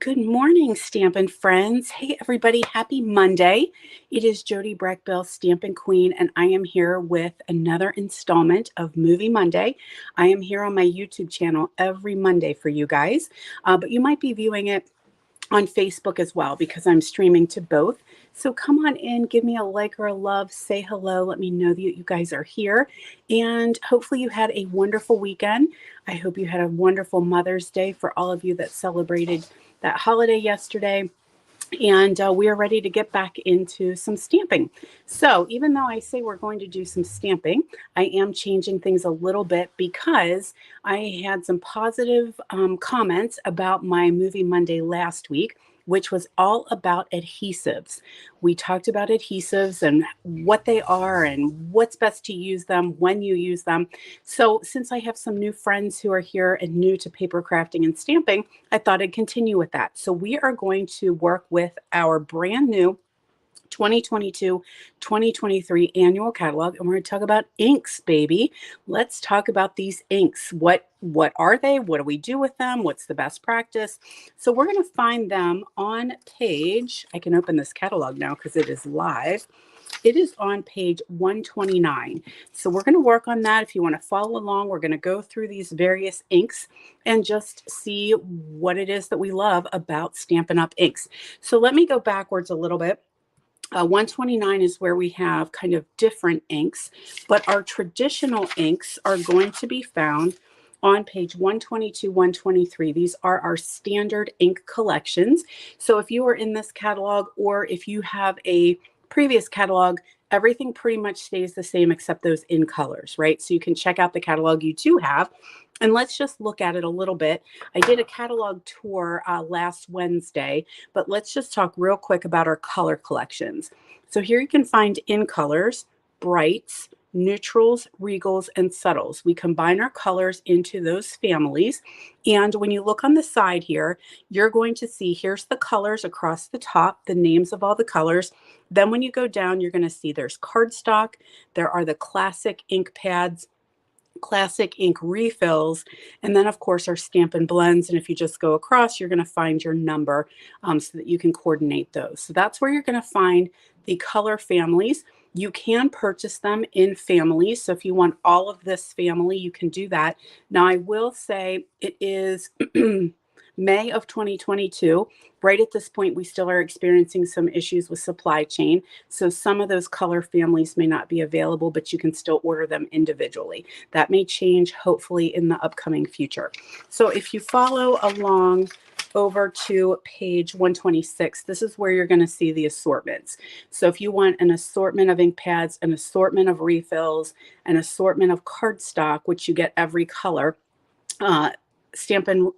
Good morning, Stampin' friends. Hey, everybody. Happy Monday. It is Jody Breckbill, Stampin' Queen, and I am here with another installment of Movie Monday. I am here on my YouTube channel every Monday for you guys, but you might be viewing it on Facebook as well because I'm streaming to both. So come on in, give me a like or a love, say hello, let me know that you guys are here. And hopefully you had a wonderful weekend. I hope you had a wonderful Mother's Day for all of you that celebrated that holiday yesterday. And we are ready to get back into some stamping. So even though I say we're going to do some stamping, I am changing things a little bit because I had some positive comments about my Movie Monday last week, which was all about adhesives. We talked about adhesives and what they are and what's best to use them, when you use them. So since I have some new friends who are here and new to paper crafting and stamping, I thought I'd continue with that. So we are going to work with our brand new 2022-2023 annual catalog, and we're going to talk about inks, baby. Let's talk about these inks. What are they? What do we do with them? What's the best practice? So we're going to find them on page, I can open this catalog now because it is live. It is on page 129. So we're going to work on that. If you want to follow along, we're going to go through these various inks and just see what it is that we love about Stampin' Up! Inks. So let me go backwards a little bit. 129 is where we have kind of different inks, but our traditional inks are going to be found on page 122, 123. These are our standard ink collections. So if you are in this catalog or if you have a previous catalog, everything pretty much stays the same except those in colors, right? So you can check out the catalog you do have. And let's just look at it a little bit. I did a catalog tour last Wednesday, but let's just talk real quick about our color collections. So here you can find in colors, brights, neutrals, regals, and subtles. We combine our colors into those families. And when you look on the side here, you're going to see here's the colors across the top, the names of all the colors. Then when you go down, you're going to see there's cardstock. There are the classic ink pads, classic ink refills, and then of course our Stampin' Blends. And if you just go across, you're going to find your number so that you can coordinate those. So that's where you're going to find the color families. You can purchase them in families. So if you want all of this family, you can do that. Now I will say it is May of 2022. Right at this point, we still are experiencing some issues with supply chain. So some of those color families may not be available, but you can still order them individually. That may change hopefully in the upcoming future. So if you follow along over to page 126, this is where you're going to see the assortments. So if you want an assortment of ink pads, an assortment of refills, an assortment of cardstock, which you get every color, Stampin'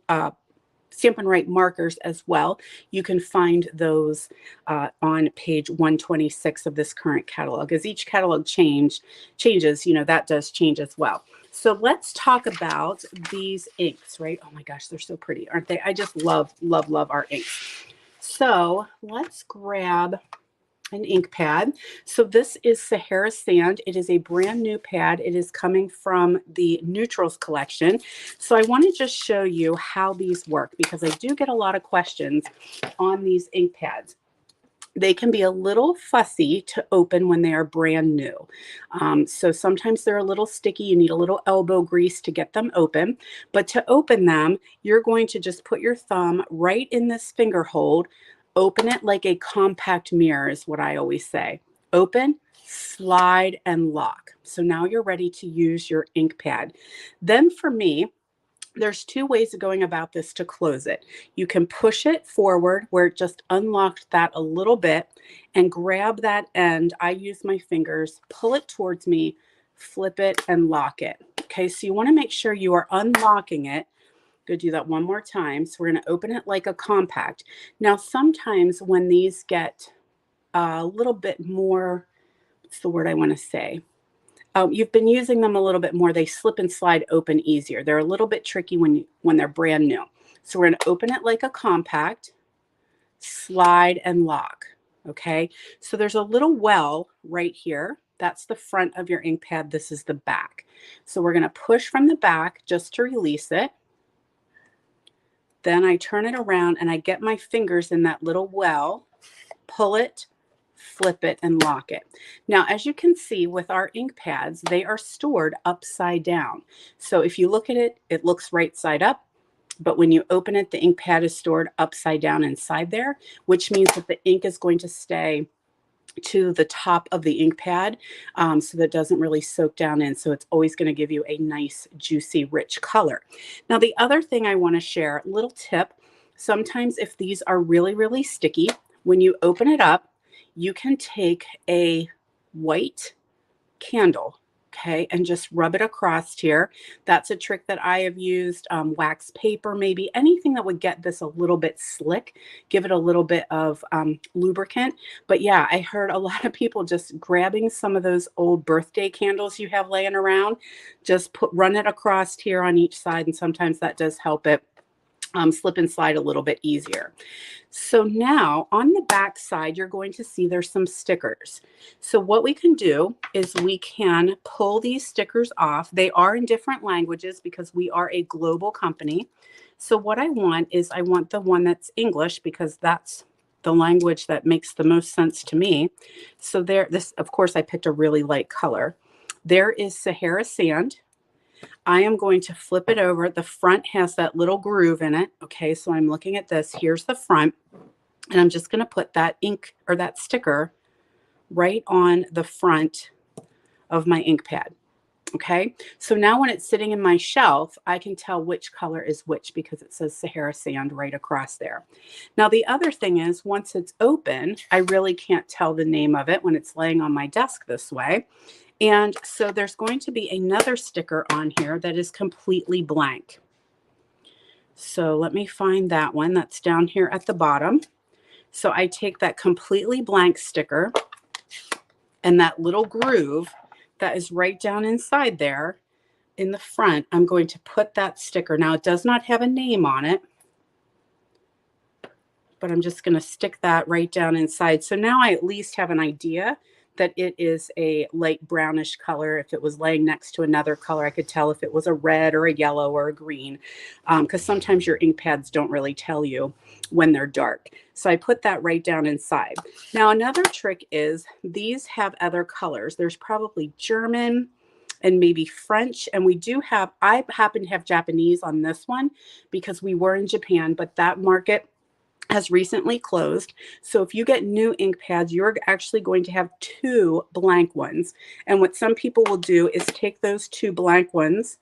Right markers as well. You can find those on page 126 of this current catalog. As each catalog changes, that does change as well. So let's talk about these inks, right? Oh my gosh, they're so pretty, aren't they? I just love, love, love our inks. So let's grab an ink pad. So this is Sahara Sand. It is a brand new pad. It is coming from the Neutrals collection. So I want to just show you how these work because I do get a lot of questions on these ink pads. They can be a little fussy to open when they are brand new. So sometimes they're a little sticky. You need a little elbow grease to get them open. But to open them, you're going to just put your thumb right in this finger hold. Open it like a compact mirror is what I always say. Open, slide, and lock. So now you're ready to use your ink pad. Then for me, there's two ways of going about this to close it. You can push it forward where it just unlocked that a little bit and grab that end. I use my fingers, pull it towards me, flip it, and lock it. Okay, so you want to make sure you are unlocking it. Go do that one more time. So we're going to open it like a compact. Now, sometimes when these get a little bit more, what's the word I want to say? You've been using them a little bit more. They slip and slide open easier. They're a little bit tricky when they're brand new. So we're going to open it like a compact, slide, and lock. Okay. So there's a little well right here. That's the front of your ink pad. This is the back. So we're going to push from the back just to release it. Then I turn it around and I get my fingers in that little well, pull it, flip it, and lock it. Now, as you can see with our ink pads, they are stored upside down. So if you look at it, it looks right side up. But when you open it, the ink pad is stored upside down inside there, which means that the ink is going to stay to the top of the ink pad, so that it doesn't really soak down in. So it's always going to give you a nice, juicy, rich color. Now, the other thing I want to share, little tip, sometimes if these are really, really sticky, when you open it up, you can take a white candle, okay, and just rub it across here. That's a trick that I have used. Wax paper, maybe anything that would get this a little bit slick, give it a little bit of lubricant. But yeah, I heard a lot of people just grabbing some of those old birthday candles you have laying around, just run it across here on each side, and sometimes that does help it slip and slide a little bit easier. So now on the back side, you're going to see there's some stickers. So what we can do is we can pull these stickers off. They are in different languages because we are a global company. So what I want is I want the one that's English because that's the language that makes the most sense to me. So there, this, of course, I picked a really light color. There is Sahara Sand. I am going to flip it over. The front has that little groove in it. Okay, so I'm looking at this. Here's the front. And I'm just going to put that ink or that sticker right on the front of my ink pad. Okay, so now when it's sitting in my shelf, I can tell which color is which because it says Sahara Sand right across there. Now, the other thing is once it's open, I really can't tell the name of it when it's laying on my desk this way. And so there's going to be another sticker on here that is completely blank. So let me find that one that's down here at the bottom. So I take that completely blank sticker and that little groove that is right down inside there in the front, I'm going to put that sticker. Now, it does not have a name on it, but I'm just going to stick that right down inside. So now I at least have an idea that it is a light brownish color. If it was laying next to another color, I could tell if it was a red or a yellow or a green, because sometimes your ink pads don't really tell you when they're dark. So I put that right down inside. Now, another trick is these have other colors. There's probably German and maybe French. And we do have, I happen to have Japanese on this one because we were in Japan, but that market has recently closed. So if you get new ink pads, you're actually going to have two blank ones. And what some people will do is take those two blank ones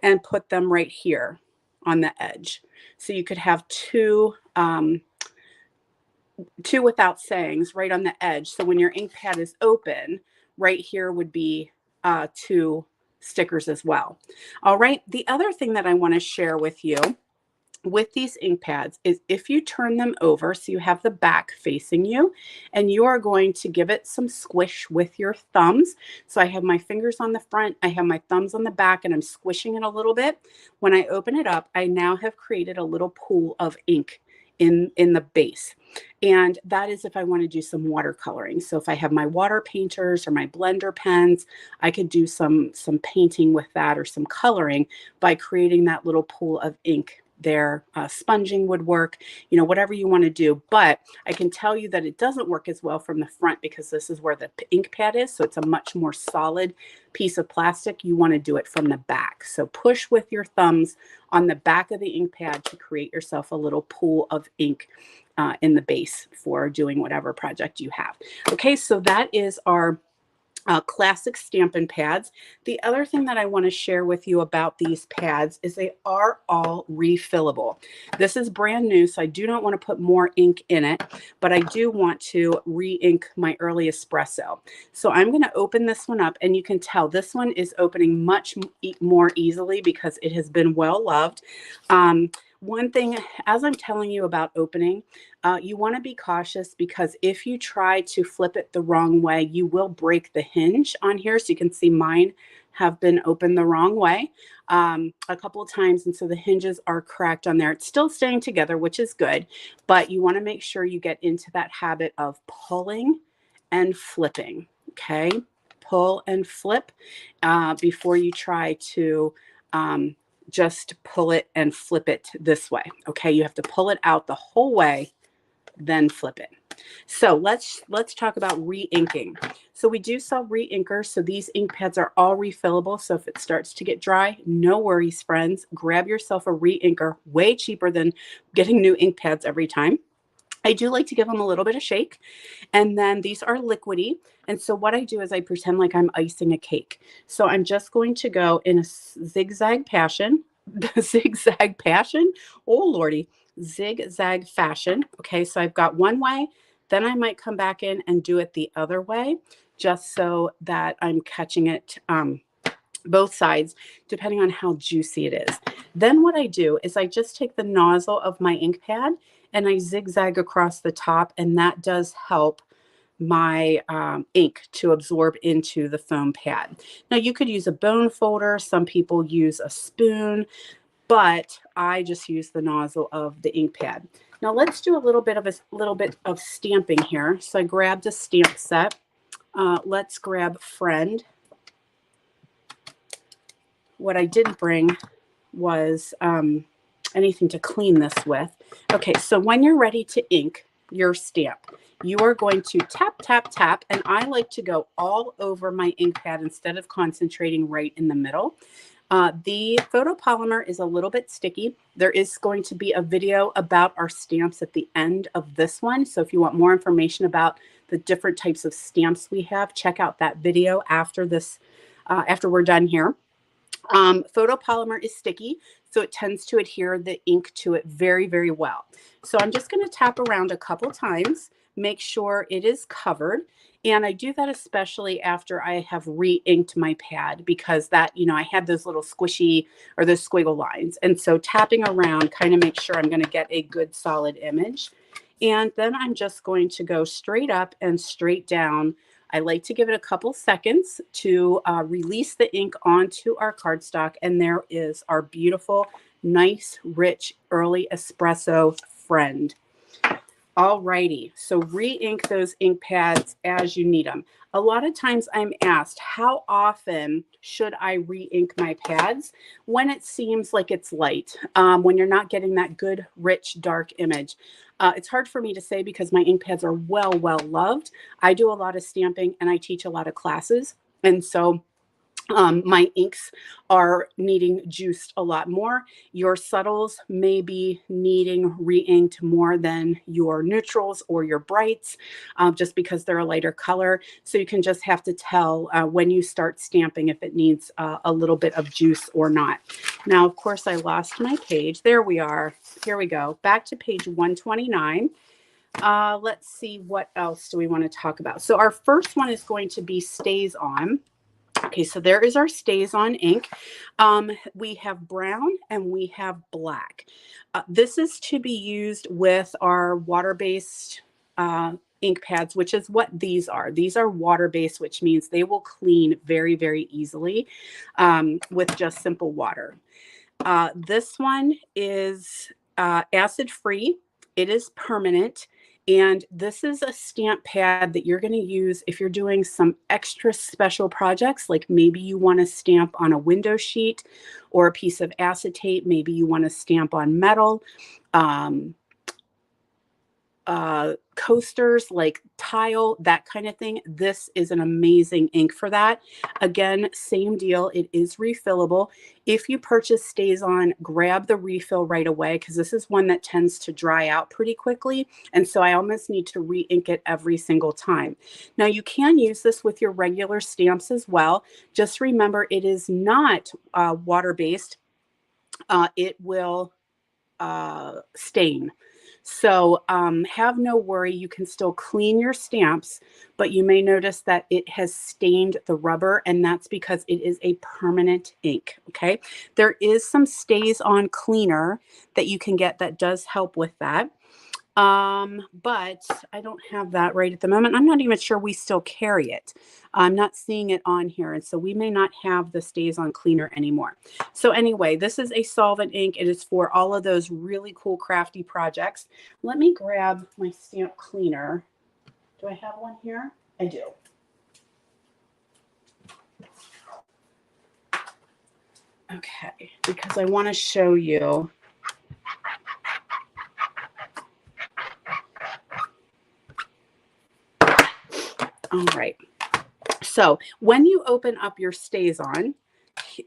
and put them right here on the edge. So you could have two without sayings right on the edge. So when your ink pad is open, right here would be two stickers as well. All right. The other thing that I want to share with you with these ink pads is if you turn them over, so you have the back facing you, and you are going to give it some squish with your thumbs. So I have my fingers on the front, I have my thumbs on the back, and I'm squishing it a little bit. When I open it up, I now have created a little pool of ink in the base. And that is if I want to do some watercoloring. So if I have my water painters or my blender pens, I could do some painting with that or some coloring by creating that little pool of ink there. Sponging would work, you know, whatever you want to do. But I can tell you that it doesn't work as well from the front because this is where the ink pad is. So it's a much more solid piece of plastic. You want to do it from the back. So push with your thumbs on the back of the ink pad to create yourself a little pool of ink in the base for doing whatever project you have. Okay, so that is our classic Stampin' pads. The other thing that I want to share with you about these pads is they are all refillable. This is brand new, so I do not want to put more ink in it, but I do want to re-ink my early espresso. So I'm going to open this one up, and you can tell this one is opening much more easily because it has been well loved. One thing, as I'm telling you about opening, you want to be cautious because if you try to flip it the wrong way, you will break the hinge on here. So you can see mine have been opened the wrong way a couple of times. And so the hinges are cracked on there. It's still staying together, which is good. But you want to make sure you get into that habit of pulling and flipping. Okay, pull and flip before you try to just pull it and flip it this way. Okay, you have to pull it out the whole way, then flip it. So let's talk about re-inking. So we do sell re-inkers. So these ink pads are all refillable. So if it starts to get dry, no worries, friends. Grab yourself a re-inker, way cheaper than getting new ink pads every time. I do like to give them a little bit of shake. And then these are liquidy. And so what I do is I pretend like I'm icing a cake. So I'm just going to go in a zigzag passion, zigzag passion. Oh, Lordy, zigzag fashion. Okay, so I've got one way, then I might come back in and do it the other way, just so that I'm catching it both sides, depending on how juicy it is. Then what I do is I just take the nozzle of my ink pad and I zigzag across the top, and that does help my ink to absorb into the foam pad. Now you could use a bone folder. Some people use a spoon, but I just use the nozzle of the ink pad. Now let's do a little bit of stamping here. So I grabbed a stamp set. Let's grab Friend. What I didn't bring was anything to clean this with. Okay, so when you're ready to ink your stamp, you are going to tap, tap, tap, and I like to go all over my ink pad instead of concentrating right in the middle. The photopolymer is a little bit sticky. There is going to be a video about our stamps at the end of this one. So if you want more information about the different types of stamps we have, check out that video after this, after we're done here. Photopolymer is sticky, so it tends to adhere the ink to it very, very well. So I'm just going to tap around a couple times, make sure it is covered. And I do that especially after I have re-inked my pad, because that, I had those little squishy or those squiggle lines. And so tapping around kind of makes sure I'm going to get a good solid image. And then I'm just going to go straight up and straight down. I like to give it a couple seconds to release the ink onto our cardstock. And there is our beautiful, nice, rich, early espresso Friend. All righty, so re-ink those ink pads as you need them. A lot of times I'm asked, how often should I re-ink my pads? When it seems like it's light, when you're not getting that good, rich, dark image. It's hard for me to say because my ink pads are well loved. I do a lot of stamping and I teach a lot of classes. And so my inks are needing juiced a lot more. Your subtles may be needing re-inked more than your neutrals or your brights, just because they're a lighter color. So you can just have to tell when you start stamping if it needs a little bit of juice or not. Now, of course, I lost my page. There we are. Here we go. Back to page 129. Let's see, what else do we want to talk about? So our first one is going to be Stays On. Okay, so there is our Stays On ink. We have brown and we have black. This is to be used with our water-based ink pads, which is what these are. These are water-based, which means they will clean very, very easily with just simple water. This one is acid-free. It is permanent. And this is a stamp pad that you're going to use if you're doing some extra special projects, like maybe you want to stamp on a window sheet or a piece of acetate. Maybe you want to stamp on metal. Coasters like tile, that kind of thing. This is an amazing ink for that. Again, same deal. It is refillable. If you purchase Stays On, grab the refill right away, because this is one that tends to dry out pretty quickly. And so I almost need to re-ink it every single time. Now you can use this with your regular stamps as well. Just remember, it is not water-based. It will stain. So have no worry, you can still clean your stamps, but you may notice that it has stained the rubber, and that's because it is a permanent ink, okay? There is some Stays On cleaner that you can get that does help with that. But I don't have that right at the moment. I'm not even sure we still carry it. I'm not seeing it on here, and so we may not have the Stays On cleaner anymore. So anyway, this is a solvent ink. It is for all of those really cool crafty projects. Let me grab my stamp cleaner. Do I have one here? I do. Okay, because I want to show you. All right. So when you open up your StazOn,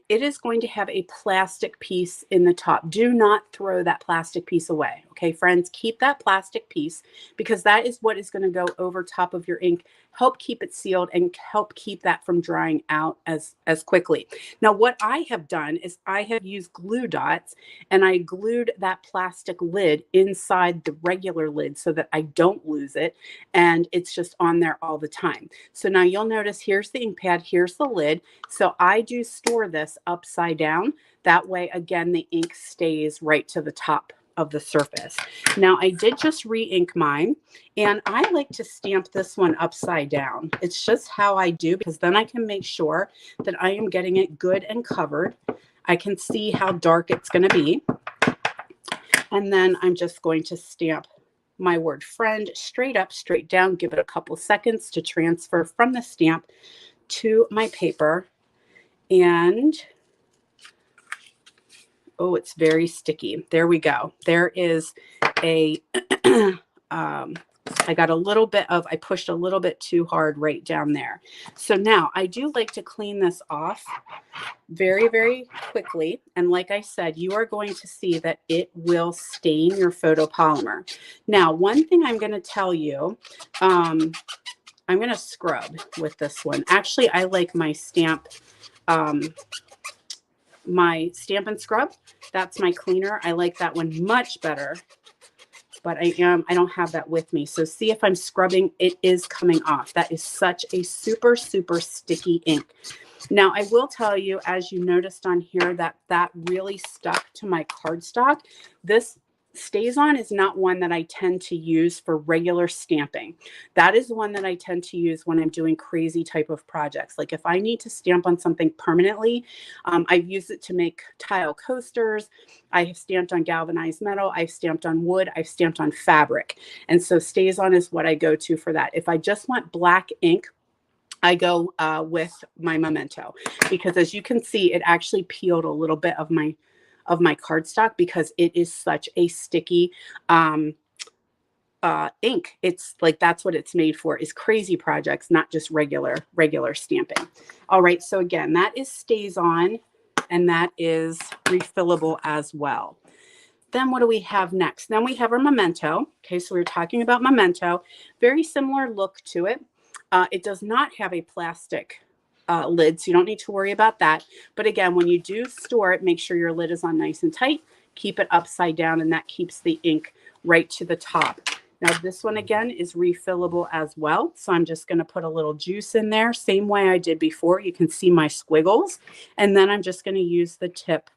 it is going to have a plastic piece in the top. Do not throw that plastic piece away. Okay, friends, keep that plastic piece because that is what is going to go over top of your ink, help keep it sealed and help keep that from drying out as quickly. Now, what I have done is I have used glue dots and I glued that plastic lid inside the regular lid so that I don't lose it and it's just on there all the time. So now you'll notice here's the ink pad, here's the lid. So I do store this upside down. That way, again, the ink stays right to the top of the surface. Now, I did just re-ink mine, and I like to stamp this one upside down. It's just how I do, because then I can make sure that I am getting it good and covered. I can see how dark it's going to be. And then I'm just going to stamp my word friend straight up, straight down, give it a couple seconds to transfer from the stamp to my paper. And oh, it's very sticky. There we go. There is a, I got a little bit of, I pushed a little bit too hard right down there. So now I do like to clean this off very, very quickly. And like I said, you are going to see that it will stain your photopolymer. Now, one thing I'm going to tell you, I'm going to scrub with this one. Actually, I like my Stampin' Scrub. That's my cleaner. I like that one much better, but I don't have that with me. So see if I'm scrubbing, it is coming off. That is such a super, super sticky ink. Now, I will tell you, as you noticed on here, that really stuck to my cardstock. This StazOn is not one that I tend to use for regular stamping. That is one that I tend to use when I'm doing crazy type of projects. Like if I need to stamp on something permanently, I've used it to make tile coasters. I have stamped on galvanized metal. I've stamped on wood. I've stamped on fabric. And so StazOn is what I go to for that. If I just want black ink, I go with my Memento, because as you can see, it actually peeled a little bit of my cardstock because it is such a sticky ink. It's like, that's what it's made for, is crazy projects, not just regular stamping. All right, so again, that is StazOn and that is refillable as well. Then what do we have next? Then we have our Memento. Okay, so we were talking about Memento. Very similar look to it. It does not have a plastic lid, so you don't need to worry about that. But again, when you do store it, make sure your lid is on nice and tight. Keep it upside down, and that keeps the ink right to the top. Now, this one, again, is refillable as well. So I'm just going to put a little juice in there, same way I did before. You can see my squiggles. And then I'm just going to use the tip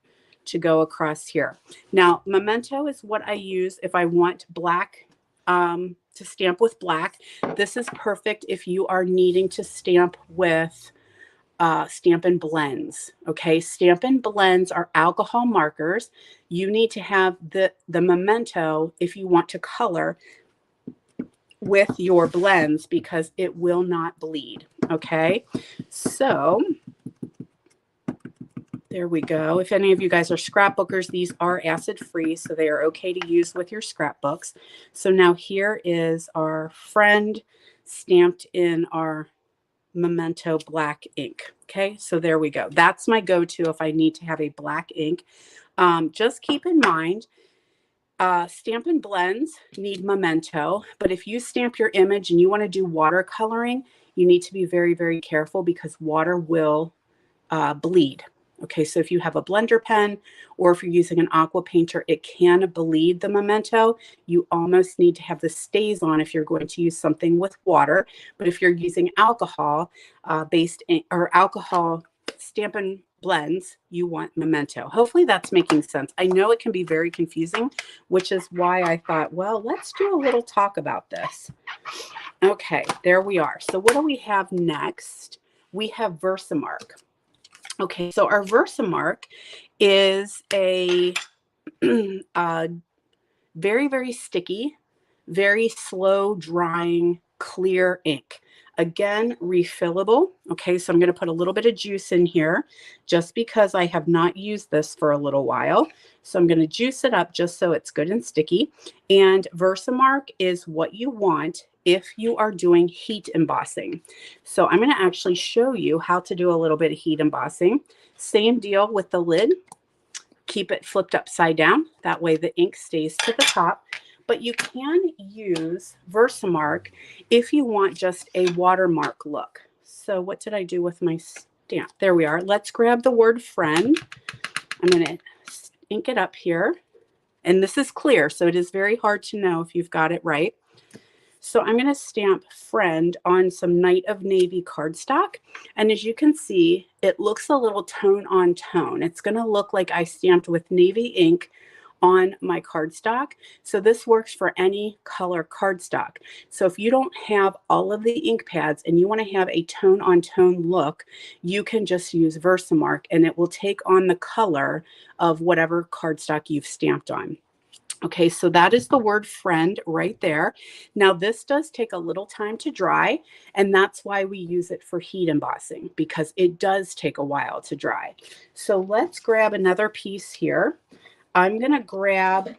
to go across here. Now, Memento is what I use if I want black to stamp with black. This is perfect if you are needing to stamp with Stampin' Blends. Okay, Stampin' Blends are alcohol markers. You need to have the Memento if you want to color with your blends because it will not bleed. Okay, so there we go. If any of you guys are scrapbookers, these are acid free, so they are okay to use with your scrapbooks. So now here is our friend stamped in our Memento black ink. Okay, so there we go. That's my go-to if I need to have a black ink. Just keep in mind, Stampin' Blends need Memento, but if you stamp your image and you want to do watercoloring, you need to be very, very careful because water will bleed. Okay, so if you have a blender pen or if you're using an aqua painter, it can bleed the Memento. You almost need to have the StazOn if you're going to use something with water. But if you're using alcohol based or alcohol Stampin' Blends, you want Memento. Hopefully that's making sense. I know it can be very confusing, which is why I thought, well, let's do a little talk about this. Okay, there we are. So what do we have next? We have Versamark. Okay, so our Versamark is a very, very sticky, very slow drying, clear ink. Again, refillable. Okay, so I'm going to put a little bit of juice in here just because I have not used this for a little while. So I'm going to juice it up just so it's good and sticky. And Versamark is what you want if you are doing heat embossing. So I'm going to actually show you how to do a little bit of heat embossing. Same deal with the lid. Keep it flipped upside down. That way the ink stays to the top. But you can use Versamark if you want just a watermark look. So what did I do with my stamp? There we are. Let's grab the word friend. I'm going to ink it up here. And this is clear, so it is very hard to know if you've got it right. So I'm going to stamp friend on some Night of Navy cardstock. And as you can see, it looks a little tone on tone. It's going to look like I stamped with navy ink on my cardstock. So this works for any color cardstock. So if you don't have all of the ink pads and you want to have a tone on tone look, you can just use Versamark and it will take on the color of whatever cardstock you've stamped on. Okay, so that is the word friend right there. Now this does take a little time to dry, and that's why we use it for heat embossing, because it does take a while to dry. So let's grab another piece here. I'm going to grab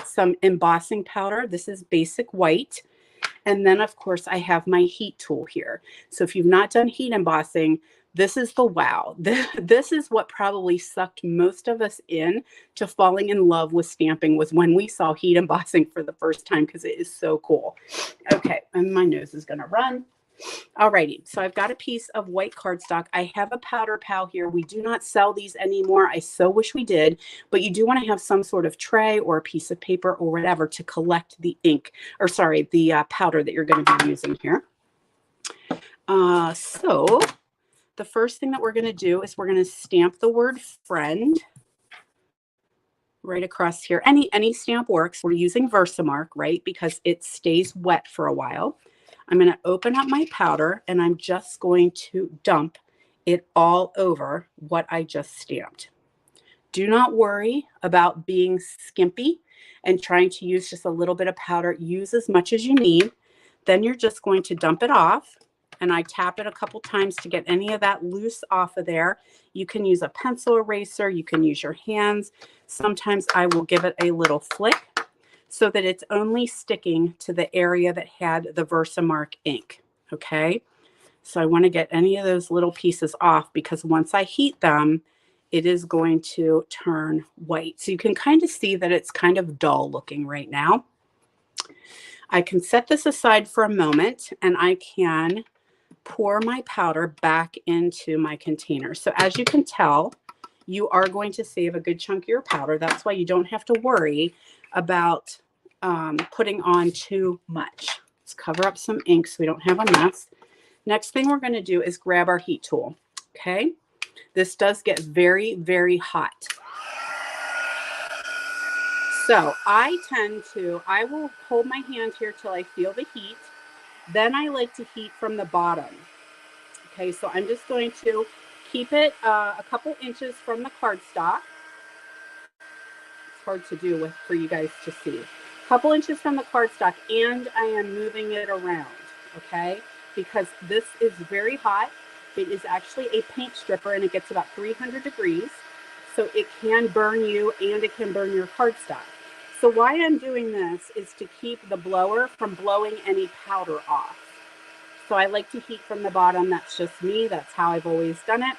some embossing powder. This is basic white. And then, of course, I have my heat tool here. So if you've not done heat embossing, this is the wow. This is what probably sucked most of us in to falling in love with stamping, was when we saw heat embossing for the first time, because it is so cool. Okay, and my nose is going to run. Alrighty, so I've got a piece of white cardstock. I have a powder pal here. We do not sell these anymore. I so wish we did, but you do want to have some sort of tray or a piece of paper or whatever to collect the ink, or sorry, the powder that you're going to be using here. So the first thing that we're going to do is we're going to stamp the word friend right across here. Any stamp works. We're using Versamark, right, because it stays wet for a while. I'm going to open up my powder and I'm just going to dump it all over what I just stamped. Do not worry about being skimpy and trying to use just a little bit of powder. Use as much as you need. Then you're just going to dump it off. And I tap it a couple times to get any of that loose off of there. You can use a pencil eraser. You can use your hands. Sometimes I will give it a little flick so that it's only sticking to the area that had the Versamark ink. Okay, so I want to get any of those little pieces off, because once I heat them, it is going to turn white. So you can kind of see that it's kind of dull looking right now. I can set this aside for a moment and I can pour my powder back into my container. So as you can tell, you are going to save a good chunk of your powder. That's why you don't have to worry about putting on too much. Let's cover up some ink so we don't have a mess. Next thing we're going to do is grab our heat tool. Okay, this does get very, very hot. So I will hold my hand here till I feel the heat. Then I like to heat from the bottom. Okay, so I'm just going to keep it a couple inches from the cardstock. It's hard to do for you guys to see. A couple inches from the cardstock, and I am moving it around, okay? Because this is very hot. It is actually a paint stripper, and it gets about 300 degrees. So it can burn you, and it can burn your cardstock. So why I'm doing this is to keep the blower from blowing any powder off. So I like to heat from the bottom. That's just me. That's how I've always done it.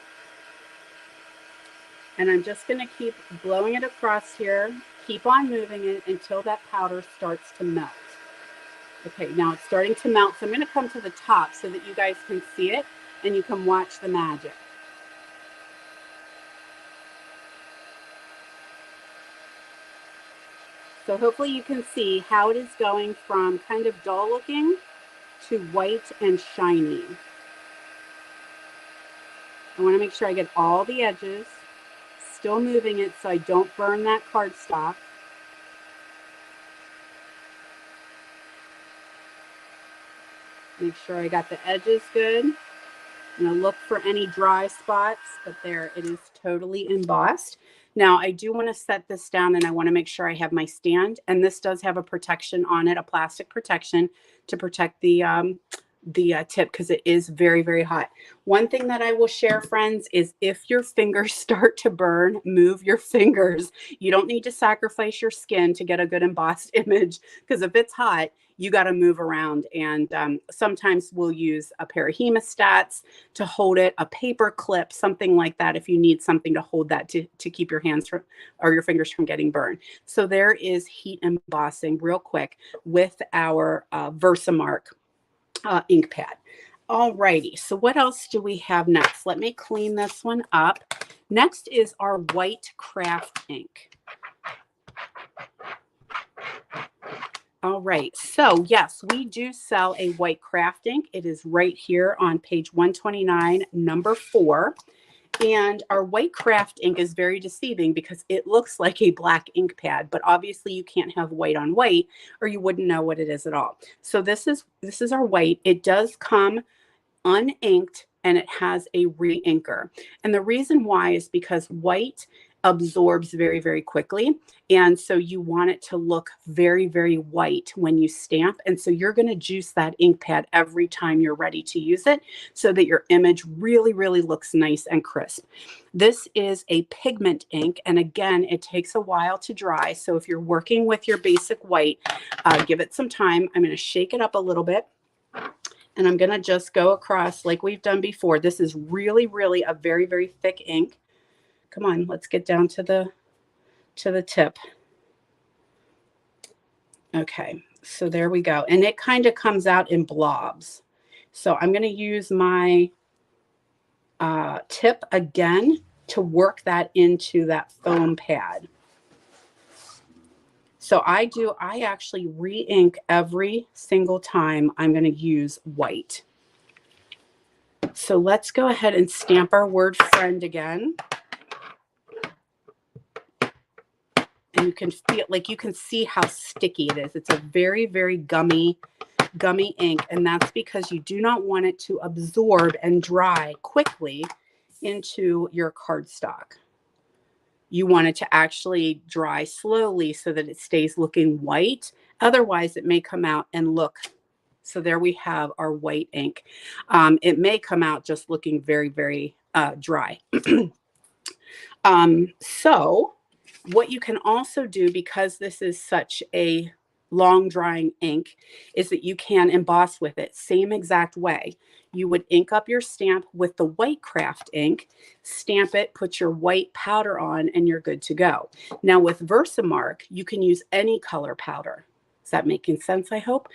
And I'm just going to keep blowing it across here. Keep on moving it until that powder starts to melt. Okay, now it's starting to melt. So I'm going to come to the top so that you guys can see it and you can watch the magic. So hopefully you can see how it is going from kind of dull looking to white and shiny. I want to make sure I get all the edges, still moving it so I don't burn that cardstock. Make sure I got the edges good. I'm going to look for any dry spots, but there it is, totally embossed. Now I do want to set this down and I want to make sure I have my stand, and this does have a protection on it, a plastic protection to protect the tip because it is very, very hot. One thing that I will share, friends, is if your fingers start to burn, move your fingers. You don't need to sacrifice your skin to get a good embossed image, because if it's hot, you got to move around. And sometimes we'll use a pair of hemostats to hold it, a paper clip, something like that, if you need something to hold that to keep your hands from, or your fingers from getting burned. So there is heat embossing real quick with our Versamark ink pad. Alrighty, so what else do we have next? Let me clean this one up. Next is our white craft ink. All right, so yes, we do sell a white craft ink. It is right here on page 129, number 4. And our white craft ink is very deceiving because it looks like a black ink pad, but obviously you can't have white on white or you wouldn't know what it is at all. So this is our white. It does come uninked and it has a re-inker. And the reason why is because white absorbs very, very quickly. And so you want it to look very, very white when you stamp. And so you're going to juice that ink pad every time you're ready to use it so that your image really, really looks nice and crisp. This is a pigment ink. And again, it takes a while to dry. So if you're working with your basic white, give it some time. I'm going to shake it up a little bit. And I'm going to just go across like we've done before. This is really, really a very, very thick ink. Come on, let's get down to the tip. Okay, so there we go. And it kind of comes out in blobs. So I'm going to use my tip again to work that into that foam pad. So I actually re-ink every single time I'm going to use white. So let's go ahead and stamp our word friend again. And you can feel, like you can see how sticky it is. It's a very, very gummy ink. And that's because you do not want it to absorb and dry quickly into your cardstock. You want it to actually dry slowly so that it stays looking white. Otherwise, it may come out and look. So there we have our white ink. It may come out just looking very, very dry. So what you can also do, because this is such a long drying ink, is that you can emboss with it same exact way. You would ink up your stamp with the white craft ink, stamp it, put your white powder on, and you're good to go. Now with Versamark, you can use any color powder. Is that making sense, I hope?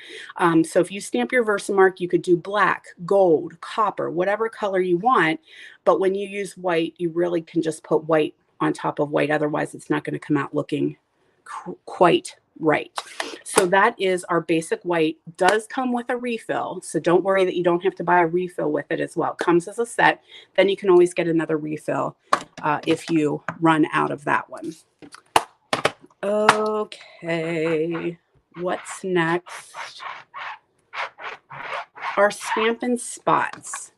So if you stamp your Versamark, you could do black, gold, copper, whatever color you want. But when you use white, you really can just put white on top of white. Otherwise, it's not going to come out looking quite right. So that is our basic white. Does come with a refill. So don't worry that you don't have to buy a refill with it as well. It comes as a set. Then you can always get another refill if you run out of that one. Okay. What's next? Our Stampin' Spots.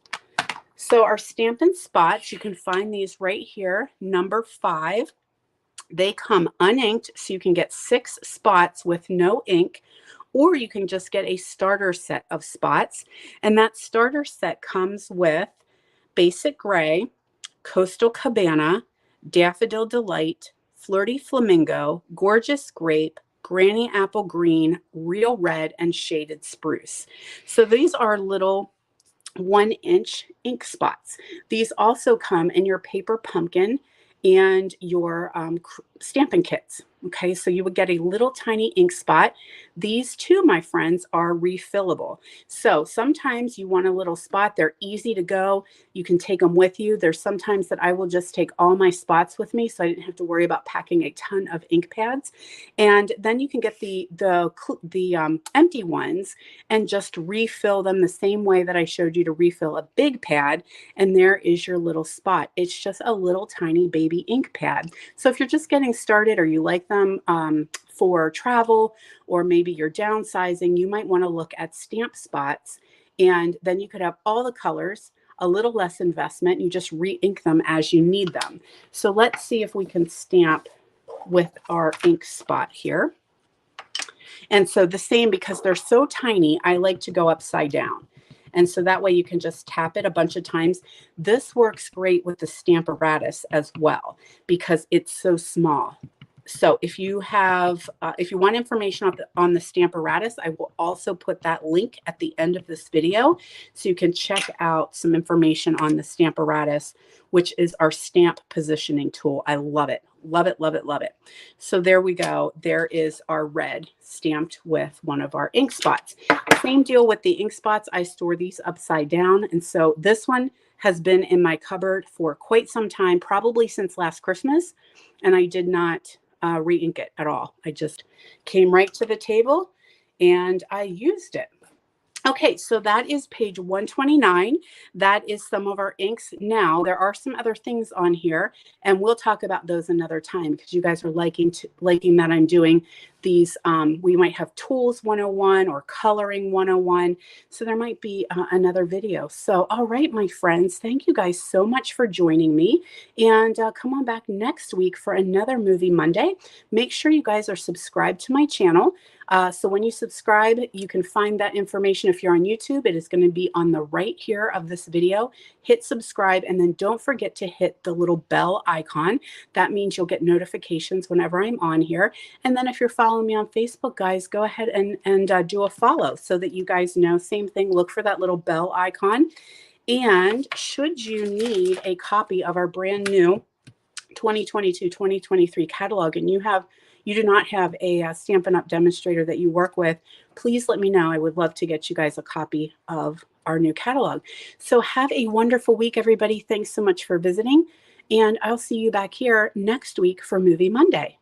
So our Stampin' Spots, you can find these right here, number 5. They come uninked, so you can get 6 spots with no ink, or you can just get a starter set of spots. And that starter set comes with Basic Gray, Coastal Cabana, Daffodil Delight, Flirty Flamingo, Gorgeous Grape, Granny Apple Green, Real Red, and Shaded Spruce. So these are little 1-inch ink spots. These also come in your paper pumpkin and your stamping kits. Okay, so you would get a little tiny ink spot. These too, my friends, are refillable. So sometimes you want a little spot. They're easy to go. You can take them with you. There's sometimes that I will just take all my spots with me so I didn't have to worry about packing a ton of ink pads. And then you can get the empty ones and just refill them the same way that I showed you to refill a big pad. And there is your little spot. It's just a little tiny baby ink pad. So if you're just getting started or you like them for travel, or maybe you're downsizing, you might want to look at stamp spots, and then you could have all the colors, a little less investment. You just re-ink them as you need them. So let's see if we can stamp with our ink spot here. And so the same, because they're so tiny, I like to go upside down. And so that way you can just tap it a bunch of times. This works great with the Stamparatus as well because it's so small. So if you have, if you want information on the Stamparatus, I will also put that link at the end of this video, so you can check out some information on the Stamparatus, which is our stamp positioning tool. I love it. Love it, love it, love it. So there we go. There is our red stamped with one of our ink spots. Same deal with the ink spots. I store these upside down. And so this one has been in my cupboard for quite some time, probably since last Christmas. And I did not re-ink it at all. I just came right to the table and I used it. Okay, so that is page 129. That is some of our inks. Now, there are some other things on here, and we'll talk about those another time because you guys are liking that I'm doing these. We might have Tools 101 or Coloring 101, so there might be another video. So, all right, my friends, thank you guys so much for joining me, and come on back next week for another Movie Monday. Make sure you guys are subscribed to my channel. So when you subscribe, you can find that information. If you're on YouTube, it is going to be on the right here of this video. Hit subscribe, and then don't forget to hit the little bell icon. That means you'll get notifications whenever I'm on here. And then if you're following me on Facebook, guys, go ahead and do a follow so that you guys know. Same thing, look for that little bell icon. And should you need a copy of our brand new 2022-2023 catalog, and you do not have a Stampin' Up! Demonstrator that you work with, please let me know. I would love to get you guys a copy of our new catalog. So have a wonderful week, everybody. Thanks so much for visiting, and I'll see you back here next week for Movie Monday.